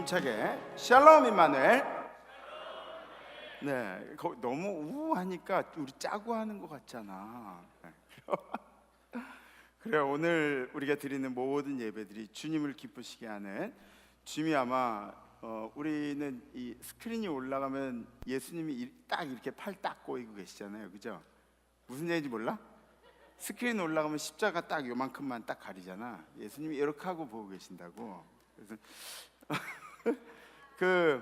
힘차게 샬롬 임마누엘. 네, 너무 우하니까 우리 짜고 하는 것 같잖아. 그래, 오늘 우리가 드리는 모든 예배들이 주님을 기쁘시게 하는, 주님이 아마 우리는 이 스크린이 올라가면 예수님이 딱 이렇게 팔 딱 꼬이고 계시잖아요, 그죠? 무슨 얘기인지 몰라? 스크린 올라가면 십자가 딱 요만큼만 딱 가리잖아. 예수님이 이렇게 하고 보고 계신다고. 그래서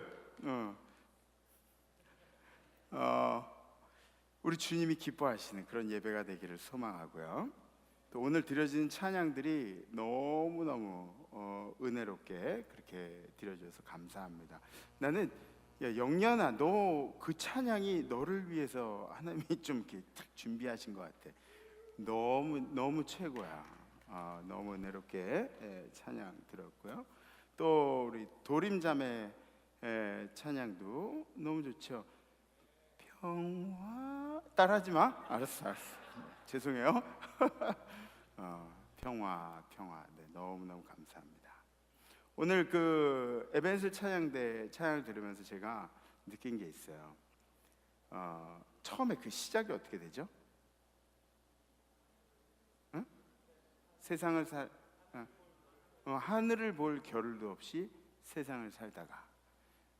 우리 주님이 기뻐하시는 그런 예배가 되기를 소망하고요. 또 오늘 드려지는 찬양들이 너무너무 은혜롭게 그렇게 드려줘서 감사합니다. 나는 야, 영년아, 너 그 찬양이 너를 위해서 하나님이 좀 이렇게 딱 준비하신 것 같아. 너무 최고야. 너무 은혜롭게 찬양 들었고요. 또 우리 도림자매 찬양도 너무 좋죠. 평화, 따라하지 마. 알았어. 죄송해요. 평화. 네, 너무너무 감사합니다. 오늘 그 에벤슬 찬양대 찬양을 들으면서 제가 느낀 게 있어요. 처음에 그 시작이 어떻게 되죠? 응? 세상을 하늘을 볼 겨를도 없이 세상을 살다가,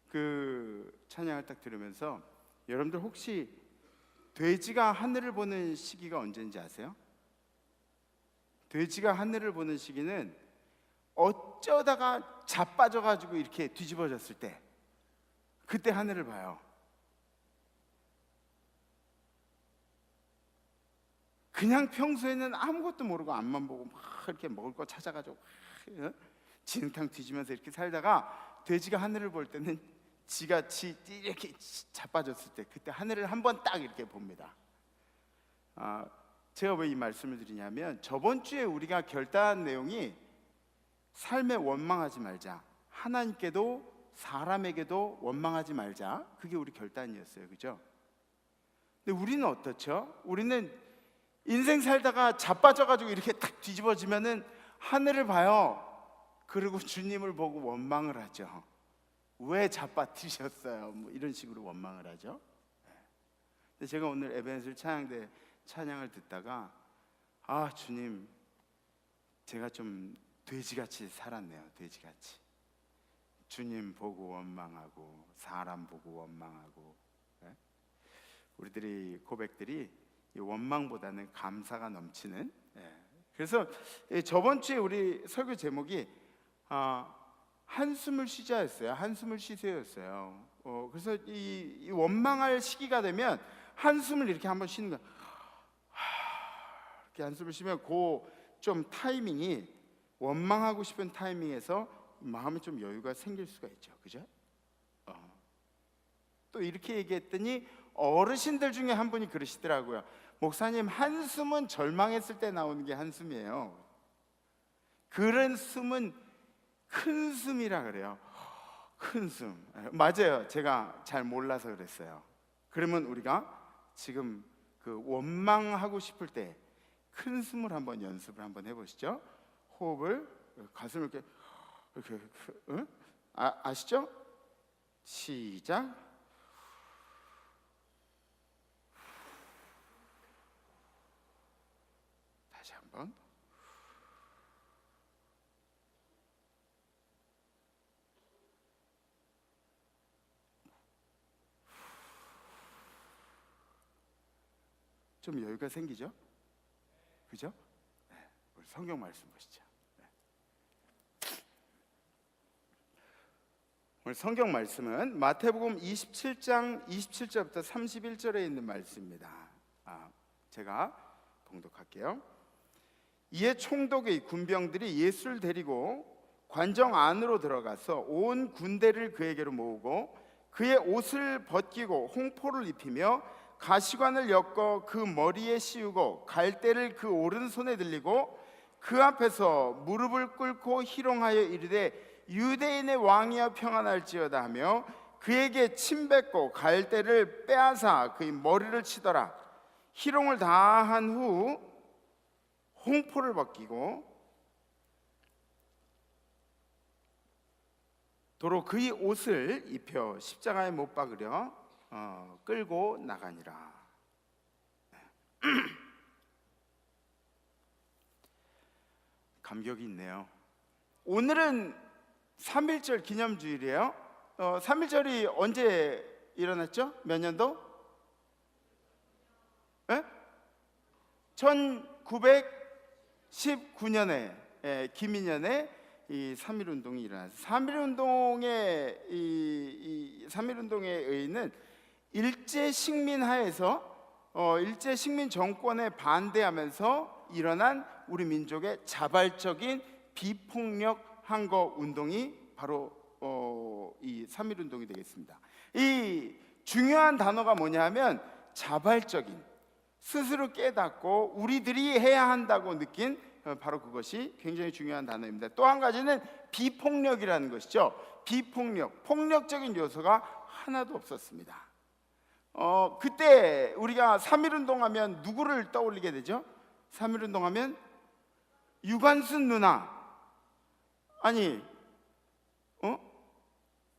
그 찬양을 딱 들으면서 여러분들 혹시 돼지가 하늘을 보는 시기가 언제인지 아세요? 돼지가 하늘을 보는 시기는 어쩌다가 자빠져가지고 이렇게 뒤집어졌을 때, 그때 하늘을 봐요. 그냥 평소에는 아무것도 모르고 앞만 보고 막 이렇게 먹을 거 찾아가지고 진흙탕 뒤지면서 이렇게 살다가, 돼지가 하늘을 볼 때는 지가 이렇게 자빠졌을 때, 그때 하늘을 한번 딱 이렇게 봅니다. 제가 왜 이 말씀을 드리냐면, 저번 주에 우리가 결단한 내용이 삶에 원망하지 말자, 하나님께도 사람에게도 원망하지 말자, 그게 우리 결단이었어요, 그죠? 근데 우리는 어떻죠? 우리는 인생 살다가 자빠져가지고 이렇게 딱 뒤집어지면은 하늘을 봐요. 그리고 주님을 보고 원망을 하죠. 왜 자빠뜨리셨어요? 뭐 이런 식으로 원망을 하죠. 근데 제가 오늘 에벤슬 찬양대 찬양을 듣다가, 주님, 제가 좀 돼지같이 살았네요. 돼지같이 주님 보고 원망하고 사람 보고 원망하고. 우리들이 고백들이 이 원망보다는 감사가 넘치는. 그래서 저번 주에 우리 설교 제목이 한숨을 쉬자였어요. 한숨을 쉬세요였어요. 그래서 이 원망할 시기가 되면 한숨을 이렇게 한번 쉬는 거야. 이렇게 한숨을 쉬면 그 좀 타이밍이, 원망하고 싶은 타이밍에서 마음에 좀 여유가 생길 수가 있죠, 그죠? 또 이렇게 얘기했더니 어르신들 중에 한 분이 그러시더라고요. 목사님, 한숨은 절망했을 때 나오는 게 한숨이에요. 그런 숨은 큰 숨이라 그래요. 큰 숨. 맞아요. 제가 잘 몰라서 그랬어요. 그러면 우리가 지금 그 원망하고 싶을 때 큰 숨을 한번 연습을 한번 해보시죠. 호흡을, 가슴을 이렇게 아시죠? 시작. 다시 한번. 좀 여유가 생기죠? 그죠? 우리 성경 말씀 보시죠. 오늘 성경 말씀은 마태복음 27장 27절부터 31절에 있는 말씀입니다. 제가 봉독할게요. 이에 총독의 군병들이 예수를 데리고 관정 안으로 들어가서 온 군대를 그에게로 모으고 그의 옷을 벗기고 홍포를 입히며 가시관을 엮어 그 머리에 씌우고 갈대를 그 오른손에 들리고 그 앞에서 무릎을 꿇고 희롱하여 이르되 유대인의 왕이여 평안할지어다 하며 그에게 침 뱉고 갈대를 빼앗아 그의 머리를 치더라. 희롱을 다 한 후 홍포를 벗기고 도로 그의 옷을 입혀 십자가에 못 박으려 끌고 나가니라. 감격이 있네요. 오늘은 3.1절 기념주일이에요. 3.1절이 언제 일어났죠? 몇 년도? 1919년에 김인년에 이 3.1운동이 일어났어요. 3.1운동의 의의는 일제 식민하에서 일제 식민 정권에 반대하면서 일어난 우리 민족의 자발적인 비폭력 항거 운동이 바로 이 3.1운동이 되겠습니다. 이 중요한 단어가 뭐냐면 자발적인, 스스로 깨닫고 우리들이 해야 한다고 느낀 바로 그것이 굉장히 중요한 단어입니다. 또 한 가지는 비폭력이라는 것이죠. 비폭력, 폭력적인 요소가 하나도 없었습니다. 그때 우리가 3.1운동 하면 누구를 떠올리게 되죠? 3.1운동 하면 유관순 누나. 아니,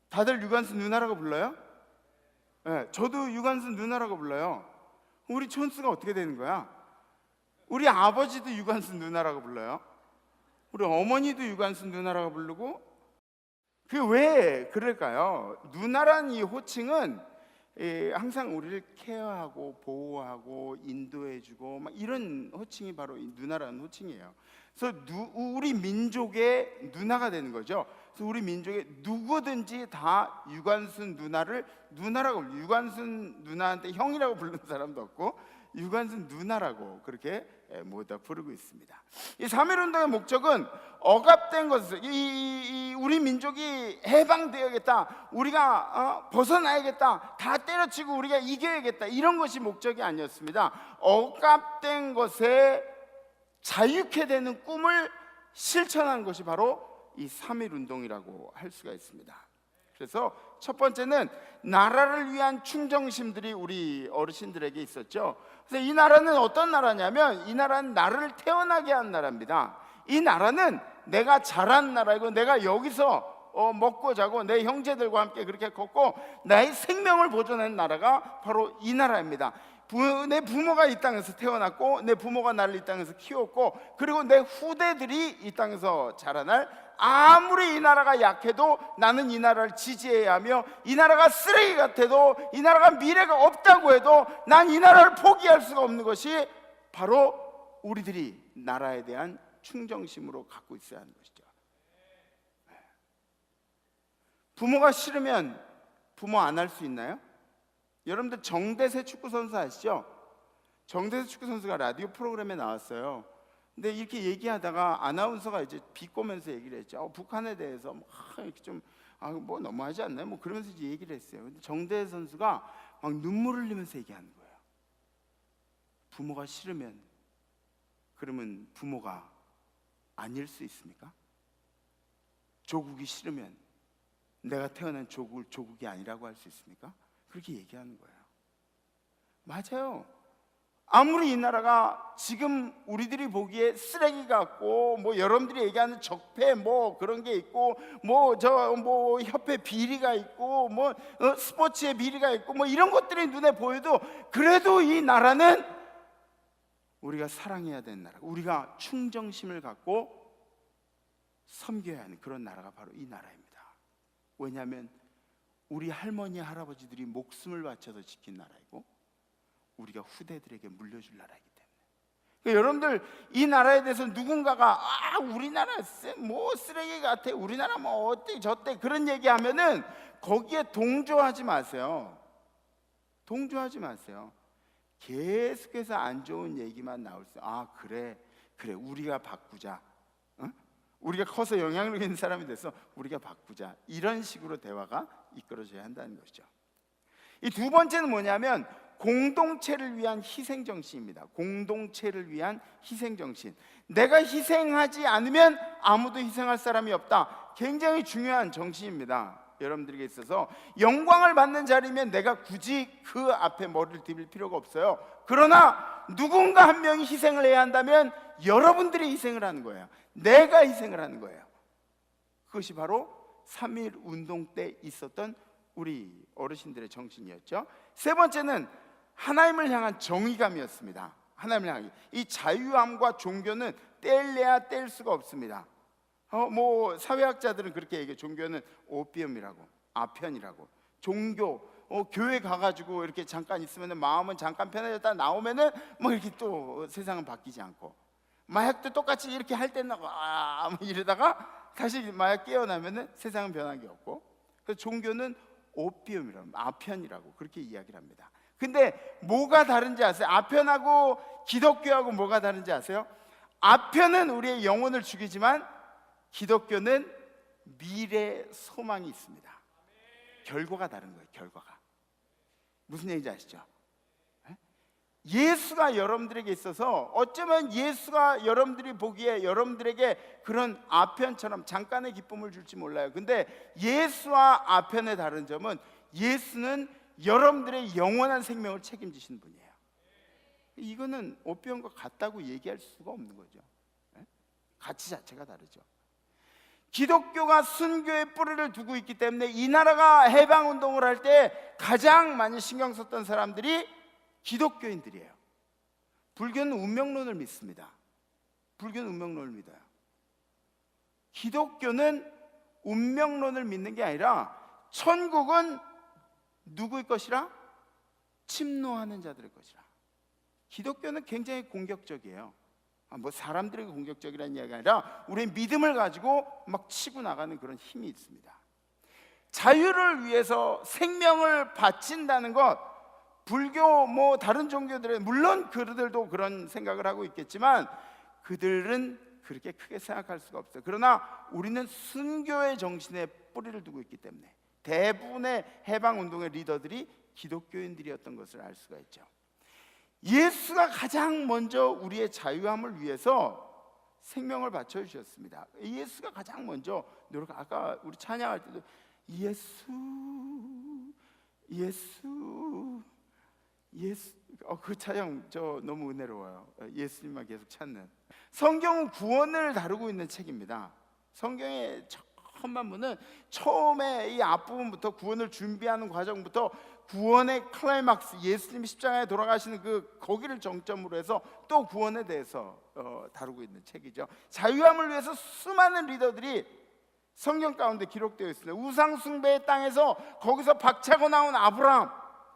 다들 유관순 누나라고 불러요? 네, 저도 유관순 누나라고 불러요. 우리 촌스가 어떻게 되는 거야? 우리 아버지도 유관순 누나라고 불러요. 우리 어머니도 유관순 누나라고 부르고. 그게 왜 그럴까요? 누나란 이 호칭은 항상 우리를 케어하고 보호하고 인도해주고 막 이런 호칭이 바로 이 누나라는 호칭이에요. 그래서 우리 민족의 누나가 되는 거죠. 그래서 우리 민족의 누구든지 다 유관순 누나를 누나라고 불러요. 유관순 누나한테 형이라고 부르는 사람도 없고 유관순 누나라고 그렇게 모두 부르고 있습니다. 이 3.1운동의 목적은 억압된 것을 우리 민족이 해방되어야겠다, 우리가 벗어나야겠다, 다 때려치고 우리가 이겨야겠다, 이런 것이 목적이 아니었습니다. 억압된 것에 자유케 되는 꿈을 실천하는 것이 바로 이 3.1운동이라고 할 수가 있습니다. 그래서 첫 번째는 나라를 위한 충정심들이 우리 어르신들에게 있었죠. 그래서 이 나라는 어떤 나라냐면 이 나라는 나를 태어나게 한 나라입니다. 이 나라는 내가 자란 나라이고 내가 여기서 먹고 자고 내 형제들과 함께 그렇게 컸고 나의 생명을 보존하는 나라가 바로 이 나라입니다. 내 부모가 이 땅에서 태어났고 내 부모가 나를 이 땅에서 키웠고 그리고 내 후대들이 이 땅에서 자라날, 아무리 이 나라가 약해도 나는 이 나라를 지지해야 하며 이 나라가 쓰레기 같아도 이 나라가 미래가 없다고 해도 난 이 나라를 포기할 수가 없는 것이 바로 우리들이 나라에 대한 충정심으로 갖고 있어야 하는 것이죠. 부모가 싫으면 부모 안 할 수 있나요? 여러분들 정대세 축구선수 아시죠? 정대세 축구선수가 라디오 프로그램에 나왔어요. 근데 이렇게 얘기하다가 아나운서가 이제 비꼬면서 얘기를 했죠. 북한에 대해서 이렇게 좀 뭐 너무하지 않나요? 뭐 그러면서 이제 얘기를 했어요. 근데 정대세 선수가 막 눈물을 흘리면서 얘기하는 거예요. 부모가 싫으면 그러면 부모가 아닐 수 있습니까? 조국이 싫으면 내가 태어난 조국이 아니라고 할 수 있습니까? 그렇게 얘기하는 거예요. 맞아요. 아무리 이 나라가 지금 우리들이 보기에 쓰레기 같고 뭐 여러분들이 얘기하는 적폐 뭐 그런 게 있고 뭐 협회 비리가 있고 뭐 스포츠의 비리가 있고 뭐 이런 것들이 눈에 보여도 그래도 이 나라는 우리가 사랑해야 되는 나라, 우리가 충정심을 갖고 섬겨야 하는 그런 나라가 바로 이 나라입니다. 왜냐하면 우리 할머니 할아버지들이 목숨을 바쳐서 지킨 나라이고 우리가 후대들에게 물려줄 나라이기 때문에. 그러니까 여러분들 이 나라에 대해서 누군가가 우리나라 뭐 쓰레기 같아, 우리나라 뭐 어때 저때 그런 얘기하면은 거기에 동조하지 마세요. 동조하지 마세요. 계속해서 안 좋은 얘기만 나올 수. 그래 우리가 바꾸자. 우리가 커서 영향력 있는 사람이 돼서 우리가 바꾸자, 이런 식으로 대화가 이끌어져야 한다는 것이죠. 이 두 번째는 뭐냐면 공동체를 위한 희생정신입니다. 공동체를 위한 희생정신. 내가 희생하지 않으면 아무도 희생할 사람이 없다. 굉장히 중요한 정신입니다. 여러분들에게 있어서 영광을 받는 자리면 내가 굳이 그 앞에 머리를 디빌 필요가 없어요. 그러나 누군가 한 명이 희생을 해야 한다면 여러분들이 희생을 하는 거예요. 내가 희생을 하는 거예요. 그것이 바로 3.1 운동 때 있었던 우리 어르신들의 정신이었죠. 세 번째는 하나님을 향한 정의감이었습니다. 하나님을 향한 이 자유함과 종교는 뗄래야 뗄 수가 없습니다. 뭐 사회학자들은 그렇게 얘기해요. 종교는 오피엄이라고, 아편이라고. 종교, 교회 가가지고 이렇게 잠깐 있으면 마음은 잠깐 편해졌다 나오면은 뭐 이렇게 또 세상은 바뀌지 않고, 마약도 똑같이 이렇게 할 때는 뭐 이러다가 다시 마약 깨어나면은 세상은 변한 게 없고. 그래서 종교는 오피엄이라고, 아편이라고 그렇게 이야기를 합니다. 근데 뭐가 다른지 아세요? 아편하고 기독교하고 뭐가 다른지 아세요? 아편은 우리의 영혼을 죽이지만 기독교는 미래 소망이 있습니다. 결과가 다른 거예요. 결과가 무슨 얘기인지 아시죠? 예수가 여러분들에게 있어서 어쩌면 예수가 여러분들이 보기에 여러분들에게 그런 아편처럼 잠깐의 기쁨을 줄지 몰라요. 근데 예수와 아편의 다른 점은 예수는 여러분들의 영원한 생명을 책임지신 분이에요. 이거는 오피엄과 같다고 얘기할 수가 없는 거죠. 가치 자체가 다르죠. 기독교가 순교의 뿌리를 두고 있기 때문에 이 나라가 해방운동을 할 때 가장 많이 신경 썼던 사람들이 기독교인들이에요. 불교는 운명론을 믿습니다. 불교는 운명론을 믿어요. 기독교는 운명론을 믿는 게 아니라 천국은 누구의 것이라? 침노하는 자들의 것이라. 기독교는 굉장히 공격적이에요. 뭐 사람들에게 공격적이라는 이야기가 아니라 우리의 믿음을 가지고 막 치고 나가는 그런 힘이 있습니다. 자유를 위해서 생명을 바친다는 것, 불교 뭐 다른 종교들은 물론 그들도 그런 생각을 하고 있겠지만 그들은 그렇게 크게 생각할 수가 없어요. 그러나 우리는 순교의 정신에 뿌리를 두고 있기 때문에 대부분의 해방운동의 리더들이 기독교인들이었던 것을 알 수가 있죠. 예수가 가장 먼저 우리의 자유함을 위해서 생명을 바쳐주셨습니다. 예수가 가장 먼저 아까 우리 찬양할 때도 예수 그 찬양 저 너무 은혜로워요. 예수님만 계속 찾는. 성경은 구원을 다루고 있는 책입니다. 성경의 천만부는 처음에 이 앞부분부터 구원을 준비하는 과정부터 구원의 클라이막스, 예수님이 십자가에 돌아가시는 거기를 정점으로 해서 또 구원에 대해서 다루고 있는 책이죠. 자유함을 위해서 수많은 리더들이 성경 가운데 기록되어 있습니다. 우상숭배의 땅에서 거기서 박차고 나온 아브라함,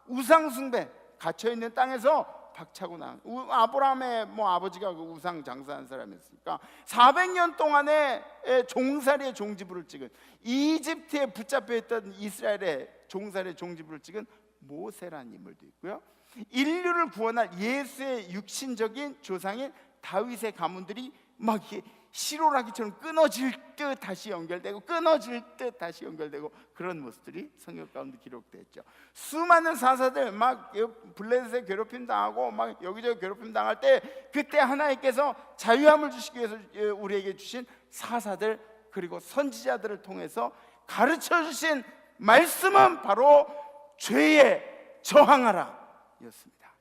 우상숭배 갇혀있는 땅에서 박차고 나온 아브라함의 아버지가 그 우상 장사한 사람이었으니까 400년 동안의 종살이의 종지부를 찍은, 이집트에 붙잡혀 있던 이스라엘의 종살이의 종지부를 찍은 모세라는 인물도 있고요. 인류를 구원할 예수의 육신적인 조상인 다윗의 가문들이 막 시로라기처럼 끊어질 듯 다시 연결되고 끊어질 듯 다시 연결되고 그런 모습들이 성경 가운데 기록되었죠. 수많은 사사들 막 블레셋에 괴롭힘 당하고 막 여기저기 괴롭힘 당할 때 그때 하나님께서 자유함을 주시기 위해서 우리에게 주신 사사들 그리고 선지자들을 통해서 가르쳐 주신 말씀은 바로 죄에 저항하라 였습니다.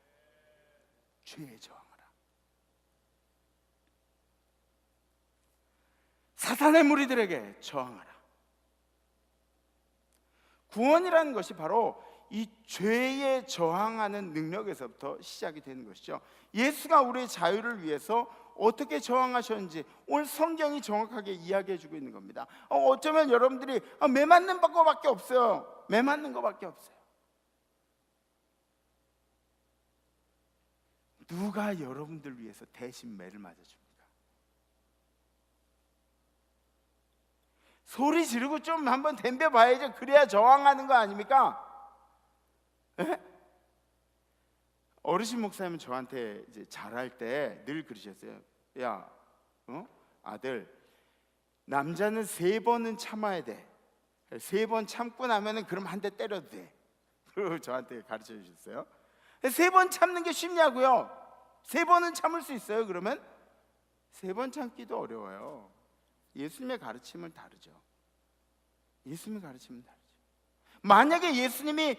죄에 저항하라. 사탄의 무리들에게 저항하라. 구원이라는 것이 바로 이 죄에 저항하는 능력에서부터 시작이 되는 것이죠. 예수가 우리의 자유를 위해서 어떻게 저항하셨는지 오늘 성경이 정확하게 이야기해 주고 있는 겁니다. 어쩌면 여러분들이 매 맞는 것밖에 없어요. 매 맞는 것밖에 없어요. 누가 여러분들 위해서 대신 매를 맞아줍니까? 소리 지르고 좀 한번 덤벼봐야죠. 그래야 저항하는 거 아닙니까? 에? 어르신 목사님은 저한테 이제 잘할 때 늘 그러셨어요. 야, 아들, 남자는 3번은 참아야 돼. 3번 참고 나면은 그럼 한 대 때려도 돼. 그리고 저한테 가르쳐 주셨어요. 3번 참는 게 쉽냐고요? 3번은 참을 수 있어요. 그러면 3번 참기도 어려워요. 예수님의 가르침은 다르죠. 예수님의 가르침은 다르죠. 만약에 예수님이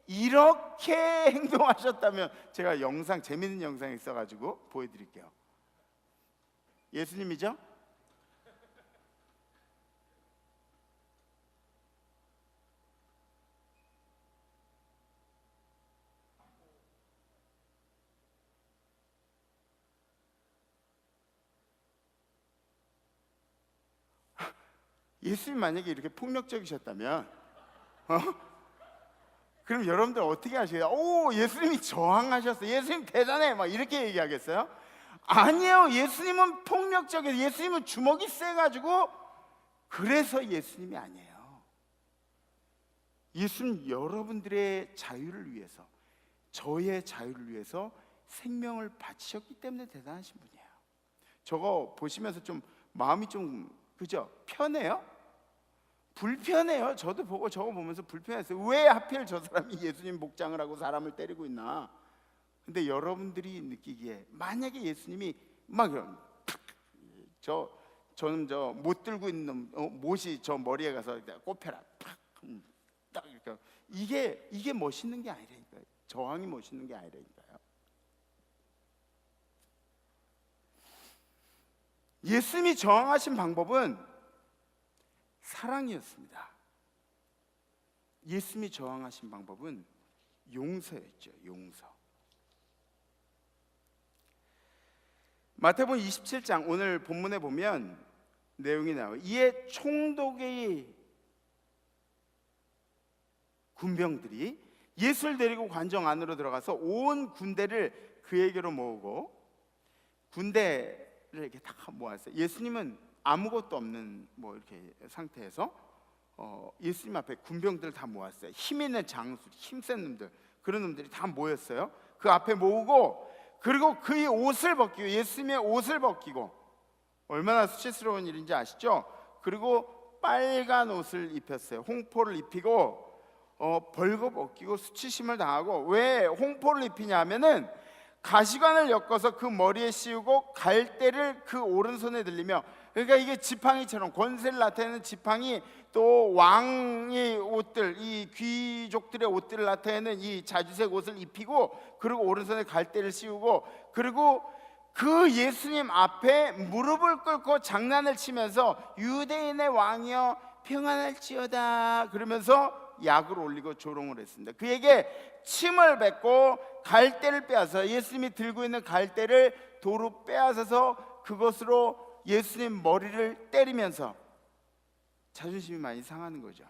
이렇게 행동하셨다면 제가 재밌는 영상이 있어가지고 보여드릴게요. 예수님이죠? 예수님 만약에 이렇게 폭력적이셨다면 그럼 여러분들 어떻게 하시겠어요? 오, 예수님이 저항하셨어, 예수님 대단해, 막 이렇게 얘기하겠어요? 아니에요. 예수님은 폭력적이에요. 예수님은 주먹이 세가지고, 그래서 예수님이 아니에요. 예수님 여러분들의 자유를 위해서, 저의 자유를 위해서 생명을 바치셨기 때문에 대단하신 분이에요. 저거 보시면서 좀 마음이 좀, 그죠? 편해요? 불편해요. 저도 보고 저거 보면서 불편했어요. 왜 하필 저 사람이 예수님 목장을 하고 사람을 때리고 있나? 근데 여러분들이 느끼기에 만약에 예수님이 막 저는 저 못 들고 있는 못이 저 머리에 가서 꼽혀라 딱 이렇게, 이게 멋있는 게 아니라니까요. 저항이 멋있는 게 아니라니까요. 예수님이 저항하신 방법은 사랑이었습니다. 예수님이 저항하신 방법은 용서였죠. 용서. 마태복음 27장 오늘 본문에 보면 내용이 나와요. 이에 총독의 군병들이 예수를 데리고 관정 안으로 들어가서 온 군대를 그에게로 모으고, 군대를 이렇게 다 모았어요. 예수님은 아무것도 없는 뭐 이렇게 상태에서 예수님 앞에 군병들 다 모았어요. 힘 있는 장수, 힘센 놈들, 그런 놈들이 다 모였어요. 그 앞에 모으고, 그리고 그의 옷을 벗기고, 예수님의 옷을 벗기고, 얼마나 수치스러운 일인지 아시죠? 그리고 빨간 옷을 입혔어요. 홍포를 입히고 벌거 벗기고 수치심을 당하고. 왜 홍포를 입히냐면은 가시관을 엮어서 그 머리에 씌우고 갈대를 그 오른손에 들리며, 그러니까 이게 지팡이처럼 권세를 나타내는 지팡이, 또 왕의 옷들, 이 귀족들의 옷들을 나타내는 이 자주색 옷을 입히고, 그리고 오른손에 갈대를 씌우고, 그리고 그 예수님 앞에 무릎을 꿇고 장난을 치면서 유대인의 왕이여 평안할지어다 그러면서 약을 올리고 조롱을 했습니다. 그에게 침을 뱉고 갈대를 빼앗아, 예수님이 들고 있는 갈대를 도로 빼앗아서 그것으로 예수님 머리를 때리면서 자존심이 많이 상하는 거죠.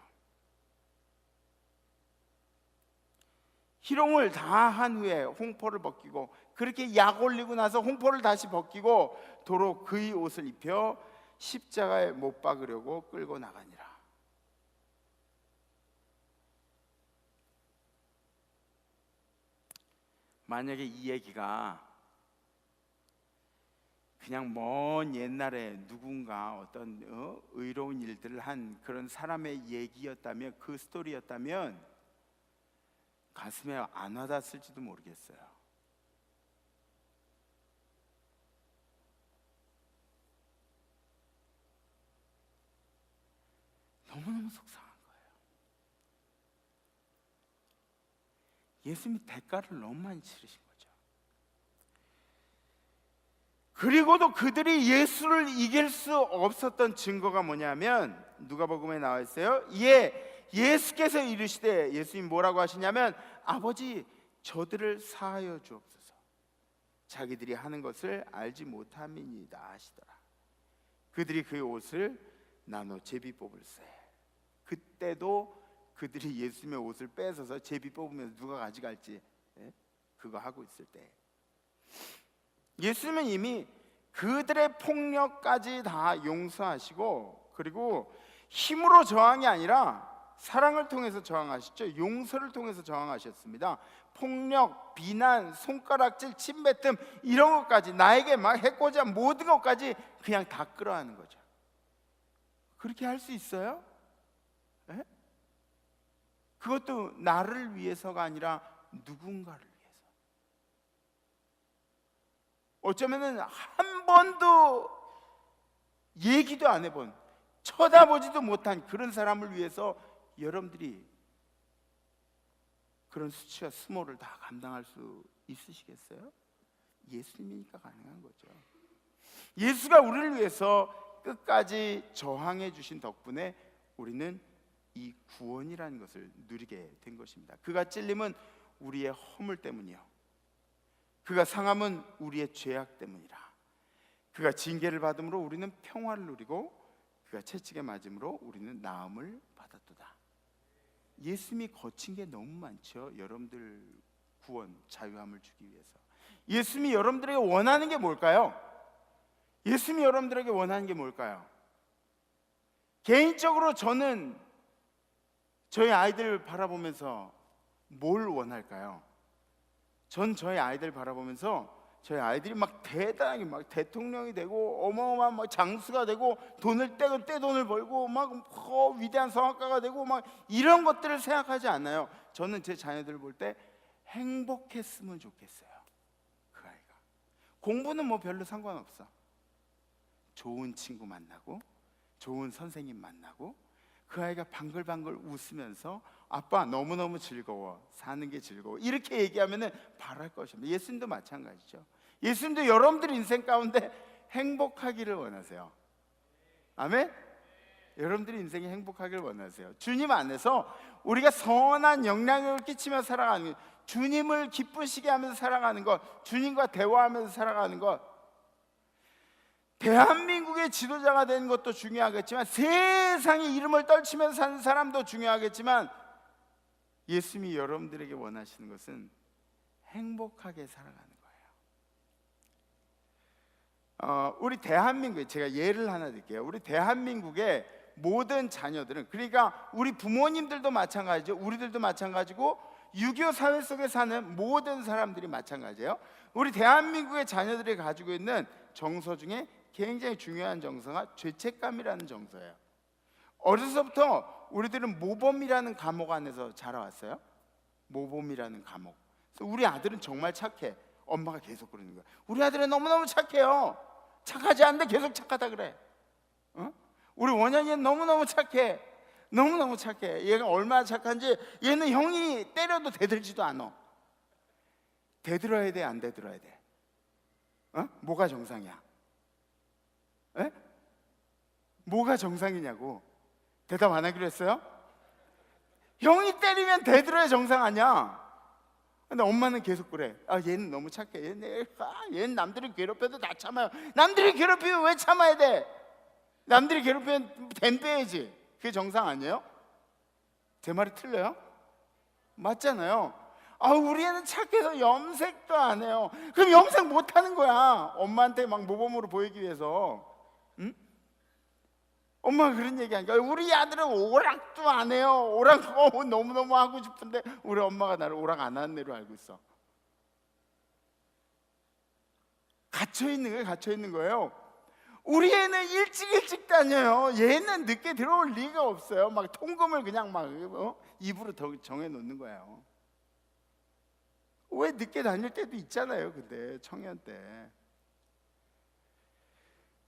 희롱을 다 한 후에 홍포를 벗기고, 그렇게 약 올리고 나서 홍포를 다시 벗기고 도로 그의 옷을 입혀 십자가에 못 박으려고 끌고 나가니라. 만약에 이 얘기가 그냥 먼 옛날에 누군가 어떤 의로운 일들을 한 그런 사람의 얘기였다면, 그 스토리였다면 가슴에 안 와닿았을지도 모르겠어요. 너무너무 속상한 거예요. 예수님이 대가를 너무 많이 치르신 거죠. 그리고도 그들이 예수를 이길 수 없었던 증거가 뭐냐면, 누가복음에 나와 있어요. 예수께서 이르시되, 예수님 뭐라고 하시냐면, 아버지 저들을 사하여 주옵소서, 자기들이 하는 것을 알지 못함이니이다 하시더라. 그들이 그의 옷을 나눠 제비 뽑을세. 그때도 그들이 예수님의 옷을 뺏어서 제비 뽑으면서 누가 가져갈지 그거 하고 있을 때, 예수님은 이미 그들의 폭력까지 다 용서하시고, 그리고 힘으로 저항이 아니라 사랑을 통해서 저항하셨죠. 용서를 통해서 저항하셨습니다. 폭력, 비난, 손가락질, 침뱉음, 이런 것까지, 나에게 막 해코지 한 모든 것까지 그냥 다 끌어안는 거죠. 그렇게 할 수 있어요? 에? 그것도 나를 위해서가 아니라 누군가를 위해서. 어쩌면은 한 번도 얘기도 안 해본, 쳐다보지도 못한 그런 사람을 위해서 여러분들이 그런 수치와 수모를 다 감당할 수 있으시겠어요? 예수님이니까 가능한 거죠. 예수가 우리를 위해서 끝까지 저항해 주신 덕분에 우리는 이 구원이라는 것을 누리게 된 것입니다. 그가 찔림은 우리의 허물 때문이요, 그가 상함은 우리의 죄악 때문이라. 그가 징계를 받음으로 우리는 평화를 누리고 그가 채찍에 맞음으로 우리는 나음을 받았도다. 예수님이 거친 게 너무 많죠. 여러분들 구원, 자유함을 주기 위해서. 예수님이 여러분들에게 원하는 게 뭘까요? 예수님이 여러분들에게 원하는 게 뭘까요? 개인적으로 저는 저희 아이들 바라보면서 뭘 원할까요? 전 저희 아이들 바라보면서 저희 아이들이 막 대단하게 막 대통령이 되고 어마어마한 막 장수가 되고 돈을 떼돈을 벌고 막 위대한 성악가가 되고 막 이런 것들을 생각하지 않아요. 저는 제 자녀들을 볼 때 행복했으면 좋겠어요. 그 아이가 공부는 뭐 별로 상관없어. 좋은 친구 만나고 좋은 선생님 만나고 그 아이가 방글방글 웃으면서 아빠 너무너무 즐거워, 사는 게 즐거워, 이렇게 얘기하면은 바랄 것입니다. 예수님도 마찬가지죠. 예수님도 여러분들 인생 가운데 행복하기를 원하세요. 아멘? 여러분들이 인생이 행복하기를 원하세요. 주님 안에서 우리가 선한 영향력을 끼치며 살아가는 것, 주님을 기쁘시게 하면서 살아가는 것, 주님과 대화하면서 살아가는 것, 대한민국의 지도자가 되는 것도 중요하겠지만 세상의 이름을 떨치면서 사는 사람도 중요하겠지만 예수님이 여러분들에게 원하시는 것은 행복하게 살아가는 거예요. 우리 대한민국에 제가 예를 하나 드릴게요. 우리 대한민국의 모든 자녀들은, 그러니까 우리 부모님들도 마찬가지죠. 우리들도 마찬가지고 6.25 사회 속에 사는 모든 사람들이 마찬가지예요. 우리 대한민국의 자녀들이 가지고 있는 정서 중에 굉장히 중요한 정서가 죄책감이라는 정서예요. 어려서부터 우리들은 모범이라는 감옥 안에서 자라왔어요. 모범이라는 감옥. 그래서 우리 아들은 정말 착해. 엄마가 계속 그러는 거야. 우리 아들은 너무너무 착해요. 착하지 않는데 계속 착하다 그래. 우리 원영이는 너무너무 착해. 너무너무 착해. 얘가 얼마나 착한지 얘는 형이 때려도 대들지도 않아. 대들어야 돼, 안 대들어야 돼? 뭐가 정상이야? 에? 뭐가 정상이냐고. 대답 안 하기로 했어요? 형이 때리면 대들어야 정상 아니야. 근데 엄마는 계속 그래. 얘는 너무 착해. 얘는 남들이 괴롭혀도 다 참아요. 남들이 괴롭히면 왜 참아야 돼? 남들이 괴롭히면 댄 빼야지. 그게 정상 아니에요? 제 말이 틀려요? 맞잖아요. 우리 애는 착해서 염색도 안 해요. 그럼 염색 못 하는 거야. 엄마한테 막 모범으로 보이기 위해서. 응? 엄마가 그런 얘기하니까 우리 아들은 오락도 안 해요. 오락 너무너무 하고 싶은데 우리 엄마가 나를 오락 안 하는 애로 알고 있어. 갇혀있는 거예요. 갇혀있는 거예요. 우리 애는 일찍 다녀요. 얘는 늦게 들어올 리가 없어요. 막 통금을 그냥 막 입으로 정해놓는 거예요. 왜 늦게 다닐 때도 있잖아요. 근데 청년 때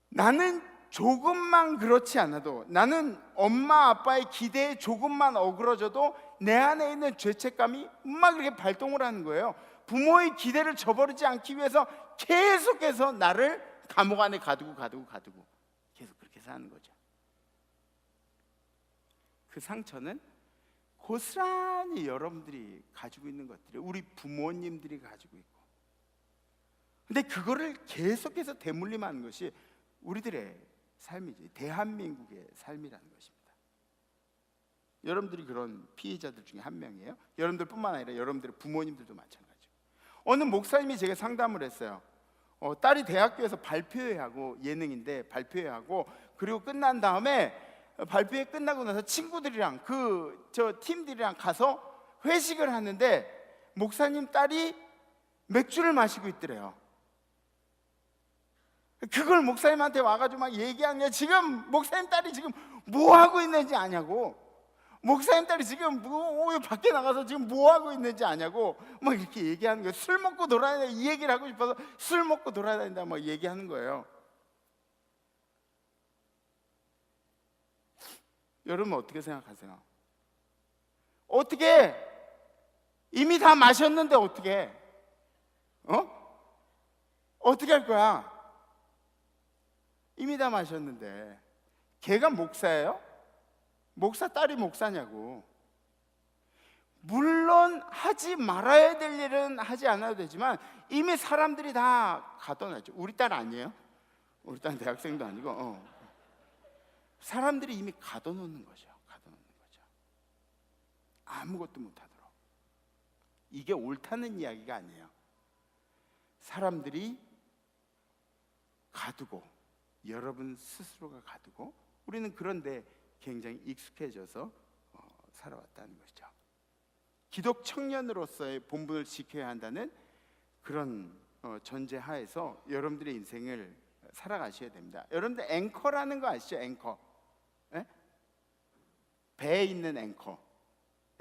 나는 조금만 그렇지 않아도, 나는 엄마 아빠의 기대에 조금만 어그러져도 내 안에 있는 죄책감이 막 이렇게 발동을 하는 거예요. 부모의 기대를 저버리지 않기 위해서 계속해서 나를 감옥 안에 가두고 계속 그렇게 사는 거죠. 그 상처는 고스란히 여러분들이 가지고 있는 것들이 우리 부모님들이 가지고 있고, 근데 그거를 계속해서 대물림하는 것이 우리들의 삶이지, 대한민국의 삶이라는 것입니다. 여러분들이 그런 피해자들 중에 한 명이에요. 여러분들뿐만 아니라 여러분들의 부모님들도 마찬가지고. 어느 목사님이 제게 상담을 했어요. 딸이 대학교에서 발표회하고, 예능인데 발표회하고, 그리고 끝난 다음에 발표회 끝나고 나서 친구들이랑 저 팀들이랑 가서 회식을 하는데 목사님 딸이 맥주를 마시고 있더래요. 그걸 목사님한테 와가지고 막 얘기하는 게, 지금 목사님 딸이 지금 뭐 하고 있는지 아냐고. 목사님 딸이 지금 밖에 나가서 지금 뭐 하고 있는지 아냐고 막 이렇게 얘기하는 거예요. 술 먹고 돌아다닌다, 이 얘기를 하고 싶어서 술 먹고 돌아다닌다 막 얘기하는 거예요. 여러분 어떻게 생각하세요? 어떻게 이미 다 마셨는데 어떻게 어떻게 할 거야? 이미 다 마셨는데. 걔가 목사예요? 목사 딸이 목사냐고. 물론 하지 말아야 될 일은 하지 않아도 되지만 이미 사람들이 다 가둬놨죠. 우리 딸 아니에요? 우리 딸 대학생도 아니고 사람들이 이미 가둬놓는 거죠. 아무것도 못하도록. 이게 옳다는 이야기가 아니에요. 사람들이 가두고, 여러분 스스로가 가두고, 우리는 그런데 굉장히 익숙해져서 살아왔다는 것이죠. 기독 청년으로서의 본분을 지켜야 한다는 그런 전제하에서 여러분들의 인생을 살아가셔야 됩니다. 여러분들 앵커라는 거 아시죠? 앵커. 에? 배에 있는 앵커.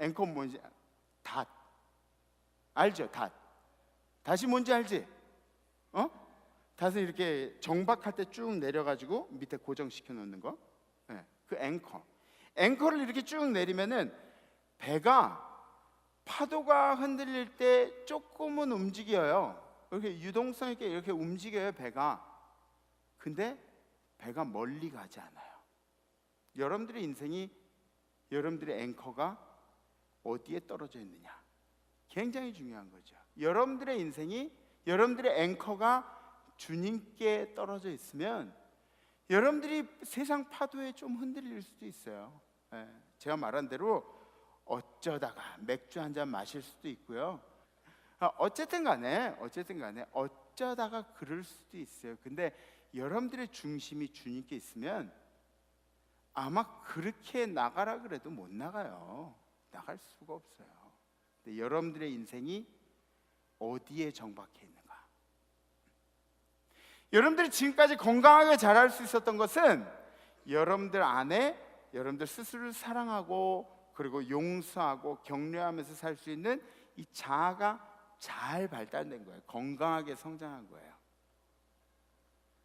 앵커 뭔지 닷 알죠? 닷이 뭔지 알지? 닷은 이렇게 정박할 때 쭉 내려가지고 밑에 고정시켜 놓는 거. 네, 그 앵커를 이렇게 쭉 내리면은 배가 파도가 흔들릴 때 조금은 움직여요. 이렇게 유동성 있게 이렇게 움직여요, 배가. 근데 배가 멀리 가지 않아요. 여러분들의 인생이, 여러분들의 앵커가 어디에 떨어져 있느냐, 굉장히 중요한 거죠. 여러분들의 인생이, 여러분들의 앵커가 주님께 떨어져 있으면 여러분들이 세상 파도에 좀 흔들릴 수도 있어요. 제가 말한 대로 어쩌다가 맥주 한 잔 마실 수도 있고요. 어쨌든 간에 어쩌다가 그럴 수도 있어요. 근데 여러분들의 중심이 주님께 있으면 아마 그렇게 나가라 그래도 못 나가요. 나갈 수가 없어요. 근데 여러분들의 인생이 어디에 정박해 있는가? 여러분들이 지금까지 건강하게 자랄 수 있었던 것은 여러분들 안에 여러분들 스스로를 사랑하고 그리고 용서하고 격려하면서 살 수 있는 이 자아가 잘 발달된 거예요. 건강하게 성장한 거예요.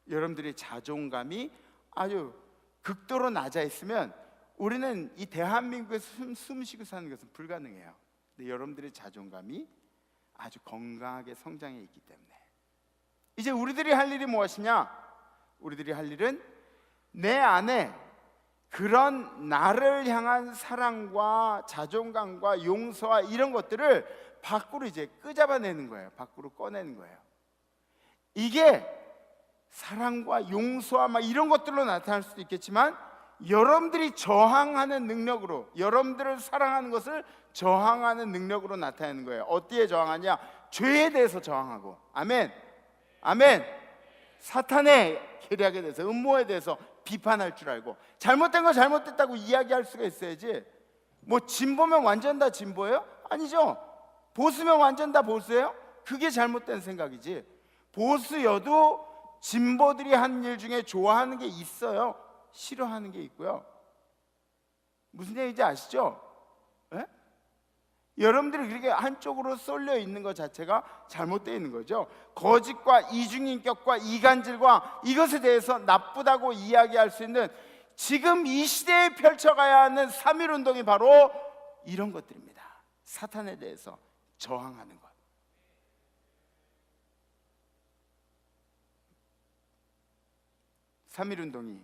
여러분들의 자존감이 아주 극도로 낮아 있으면 우리는 이 대한민국에서 숨 쉬고 사는 것은 불가능해요. 근데 여러분들의 자존감이 아주 건강하게 성장해 있기 때문에 이제 우리들이 할 일이 무엇이냐? 우리들이 할 일은 내 안에 그런 나를 향한 사랑과 자존감과 용서와 이런 것들을 밖으로 이제 끄잡아내는 거예요. 밖으로 꺼내는 거예요. 이게 사랑과 용서와 막 이런 것들로 나타날 수도 있겠지만 여러분들이 저항하는 능력으로, 여러분들을 사랑하는 것을 저항하는 능력으로 나타내는 거예요. 어디에 저항하냐? 죄에 대해서 저항하고. 아멘. 아멘. 사탄의 계략에 대해서, 음모에 대해서 비판할 줄 알고, 잘못된 거 잘못됐다고 이야기할 수가 있어야지. 뭐 진보면 완전 다 진보예요? 아니죠. 보수면 완전 다 보수예요? 그게 잘못된 생각이지. 보수여도 진보들이 한 일 중에 좋아하는 게 있어요. 싫어하는 게 있고요. 무슨 얘기인지 아시죠? 에? 여러분들이 그렇게 한쪽으로 쏠려 있는 것 자체가 잘못되어 있는 거죠. 거짓과 이중인격과 이간질과 이것에 대해서 나쁘다고 이야기할 수 있는 지금 이 시대에 펼쳐가야 하는 3.1운동이 바로 이런 것들입니다. 사탄에 대해서 저항하는 것. (3.1운동이)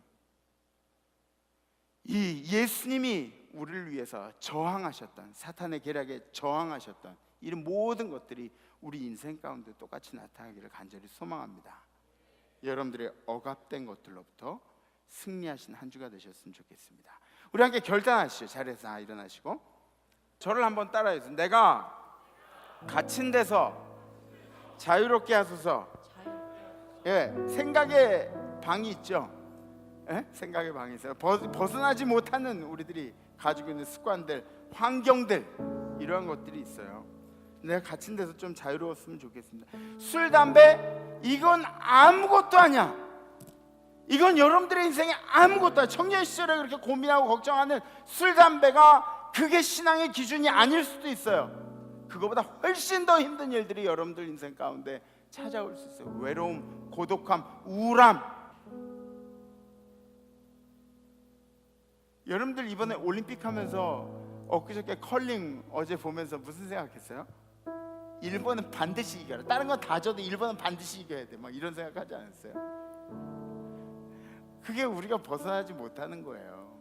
이 예수님이 우리를 위해서 저항하셨던, 사탄의 계략에 저항하셨던 이런 모든 것들이 우리 인생 가운데 똑같이 나타나기를 간절히 소망합니다. 여러분들의 억압된 것들로부터 승리하신 한 주가 되셨으면 좋겠습니다. 우리 함께 결단하시죠. 자리에서 다 일어나시고 저를 한번 따라해주세요. 내가 갇힌 데서 자유롭게 하소서. 예, 생각의 방이 있죠. 예? 생각의 방이 있어요. 벗어나지 못하는 우리들이 가지고 있는 습관들, 환경들, 이러한 것들이 있어요. 내가 갇힌 데서 좀 자유로웠으면 좋겠습니다. 술, 담배, 이건 아무것도 아니야. 이건 여러분들의 인생에 아무것도 아니야. 청년 시절에 그렇게 고민하고 걱정하는 술, 담배가 그게 신앙의 기준이 아닐 수도 있어요. 그거보다 훨씬 더 힘든 일들이 여러분들 인생 가운데 찾아올 수 있어요. 외로움, 고독함, 우울함. 여러분들 이번에 올림픽 하면서 엊그저께 컬링 어제 보면서 무슨 생각했어요? 일본은 반드시 이겨라. 다른 건 다 져도 일본은 반드시 이겨야 돼. 막 이런 생각하지 않았어요? 그게 우리가 벗어나지 못하는 거예요.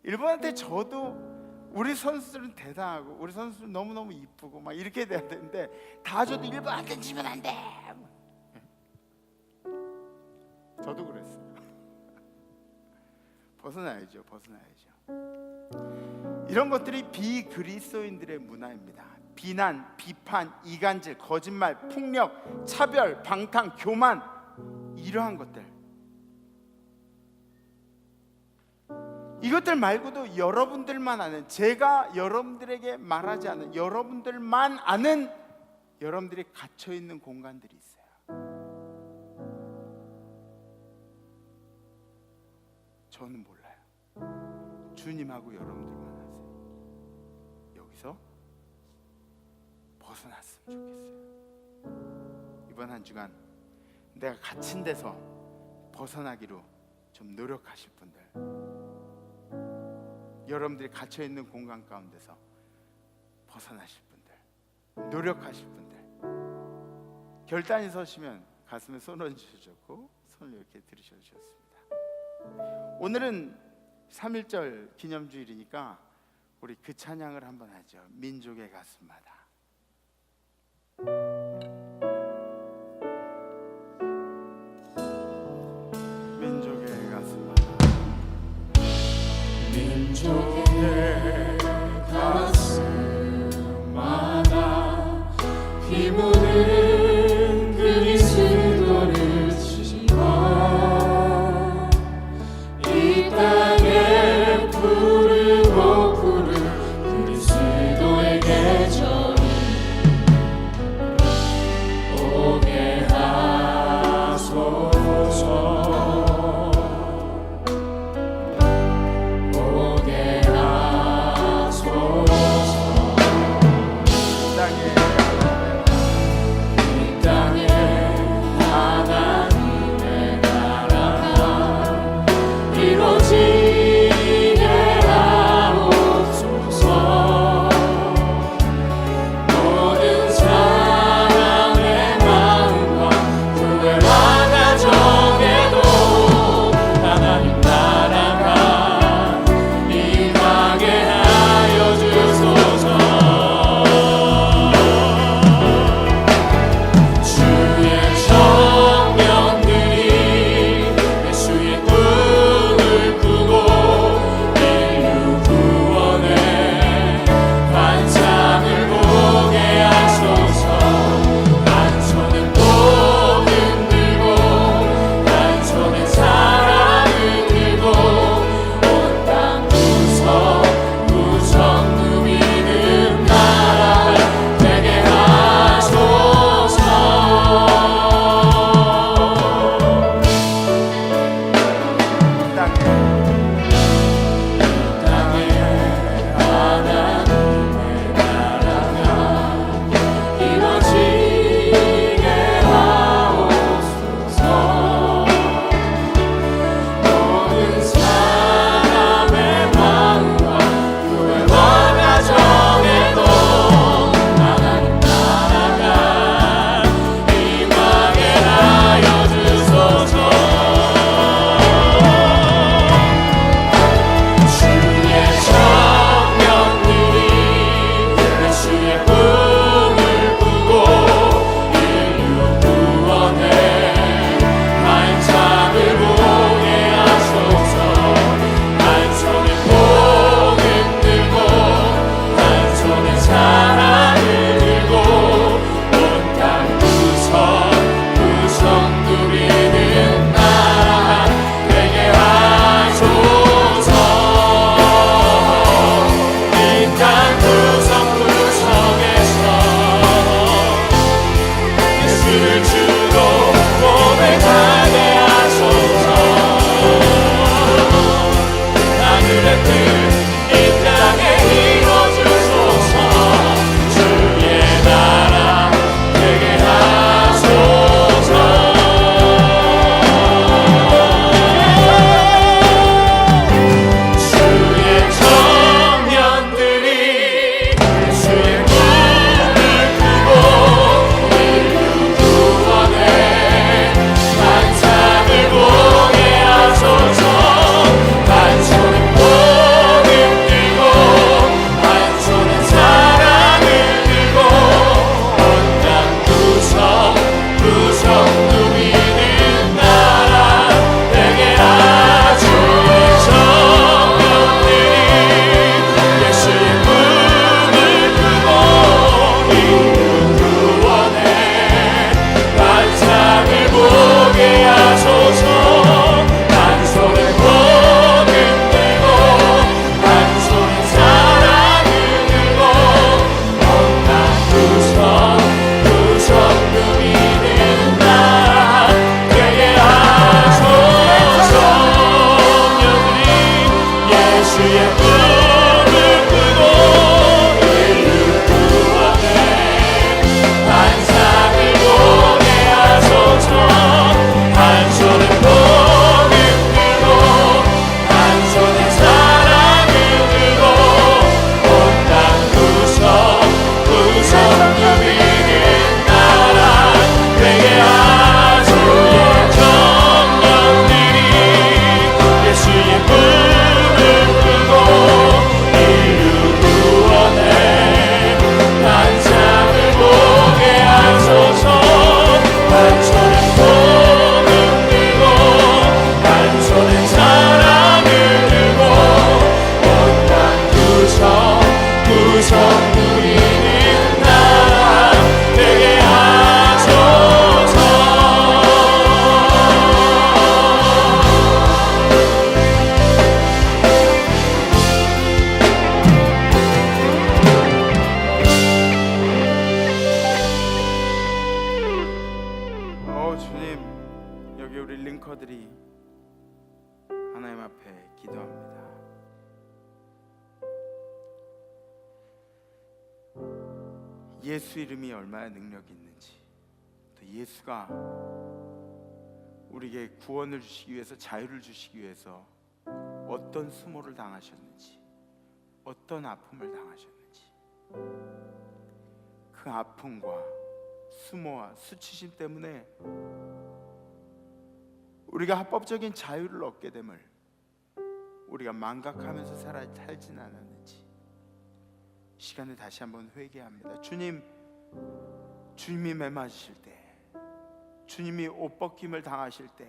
일본한테 져도 우리 선수들은 대단하고 우리 선수들은 너무너무 이쁘고 막 이렇게 돼야 되는데 다 져도 일본한테 지면 안 돼. 저도 그랬어요. 벗어나야죠. 이런 것들이 비그리스도인들의 문화입니다. 비난, 비판, 이간질, 거짓말, 폭력, 차별, 방탕, 교만, 이러한 것들. 이것들 말고도 여러분들만 아는, 제가 여러분들에게 말하지 않은, 여러분들만 아는 여러분들이 갇혀 있는 공간들이 있어요. 저는 몰라요. 주님하고 여러분들만 아세요. 여기서 벗어났으면 좋겠어요. 이번 한 주간 내가 갇힌 데서 벗어나기로 좀 노력하실 분들, 여러분들이 갇혀 있는 공간 가운데서 벗어나실 분들, 노력하실 분들, 결단이 서시면 가슴에 손 얹으셨고 손을 이렇게 들으셔도 좋습니다. 오늘은 3.1절 기념주일이니까 우리 그 찬양을 한번 하죠. 민족의 가슴마다. 민족의 가슴마다, 민족의 가슴마다 피 묻은 그리스도를 지마 이 땅에 부르고 부른 그리스도의 계절이 오게 하소서. 오 주님, 여기 우리 링커들이 하나님 앞에 기도합니다. 예수 이름이 얼마나 능력이 있는지, 또 예수가 우리에게 구원을 주시기 위해서, 자유를 주시기 위해서 어떤 수모를 당하셨는지, 어떤 아픔을 당하셨는지, 그 아픔과 수모와 수치심 때문에 우리가 합법적인 자유를 얻게 됨을 우리가 망각하면서 살진 않았는지 시간에 다시 한번 회개합니다. 주님, 주님이 매 맞으실 때, 주님이 옷 벗김을 당하실 때,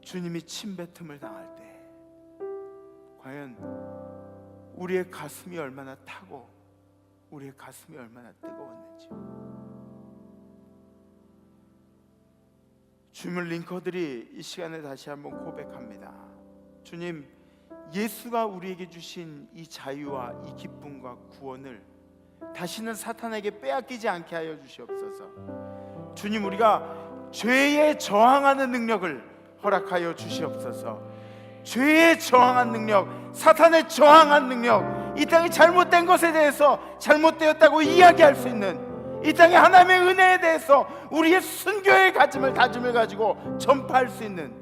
주님이 침뱉음을 당할 때, 과연 우리의 가슴이 얼마나 타고 우리의 가슴이 얼마나 뜨거웠는지. 주님을 링커들이 이 시간에 다시 한번 고백합니다. 주님, 예수가 우리에게 주신 이 자유와 이 기쁨과 구원을 다시는 사탄에게 빼앗기지 않게 하여 주시옵소서. 주님, 우리가 죄에 저항하는 능력을 허락하여 주시옵소서. 죄에 저항한 능력, 사탄에 저항한 능력, 이 땅이 잘못된 것에 대해서 잘못되었다고 이야기할 수 있는, 이 땅의 하나님의 은혜에 대해서 우리의 순교의 다짐을 가지고 전파할 수 있는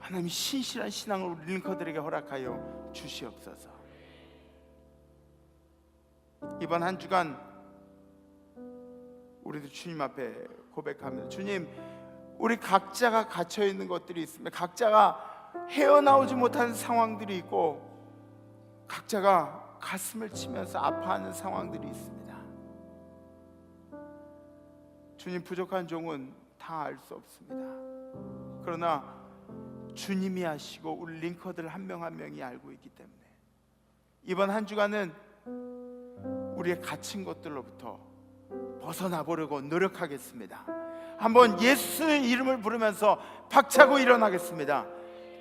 하나님의 신실한 신앙을 우리 링커들에게 허락하여 주시옵소서. 이번 한 주간 우리도 주님 앞에 고백하면서, 주님, 우리 각자가 갇혀 있는 것들이 있습니다. 각자가 헤어나오지 못하는 상황들이 있고, 각자가 가슴을 치면서 아파하는 상황들이 있습니다. 주님, 부족한 종은 다 알 수 없습니다. 그러나 주님이 아시고 우리 링커들 한 명 한 명이 알고 있기 때문에 이번 한 주간은 우리의 갇힌 것들로부터 벗어나 보려고 노력하겠습니다. 한번 예수의 이름을 부르면서 박차고 일어나겠습니다.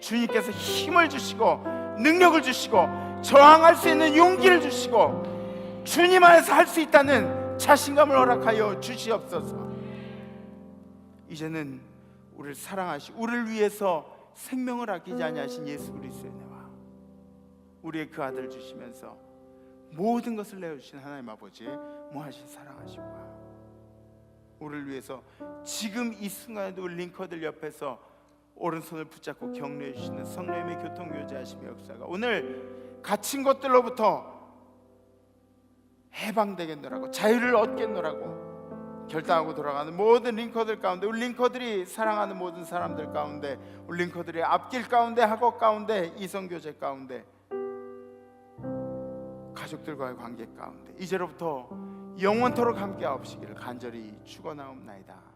주님께서 힘을 주시고 능력을 주시고 저항할 수 있는 용기를 주시고 주님 안에서 할 수 있다는 자신감을 허락하여 주시옵소서. 이제는 우리를 사랑하시고 우리를 위해서 생명을 아끼지 아니하신 예수 그리스도의 은혜와 우리의 그 아들을 주시면서 모든 것을 내어주신 하나님 아버지 무한하신 사랑하시고 우리를 위해서 지금 이 순간에도 우리 링커들 옆에서 오른손을 붙잡고 격려해 주시는 성령님의 교통교제하심의 역사가 오늘 갇힌 것들로부터 해방되겠노라고, 자유를 얻겠노라고 결단하고 돌아가는 모든 링커들 가운데, 우리 링커들이 사랑하는 모든 사람들 가운데, 우리 링커들이 앞길 가운데, 학업 가운데, 이성교제 가운데, 가족들과의 관계 가운데 이제로부터 영원토록 함께하옵시기를 간절히 축원하옵나이다.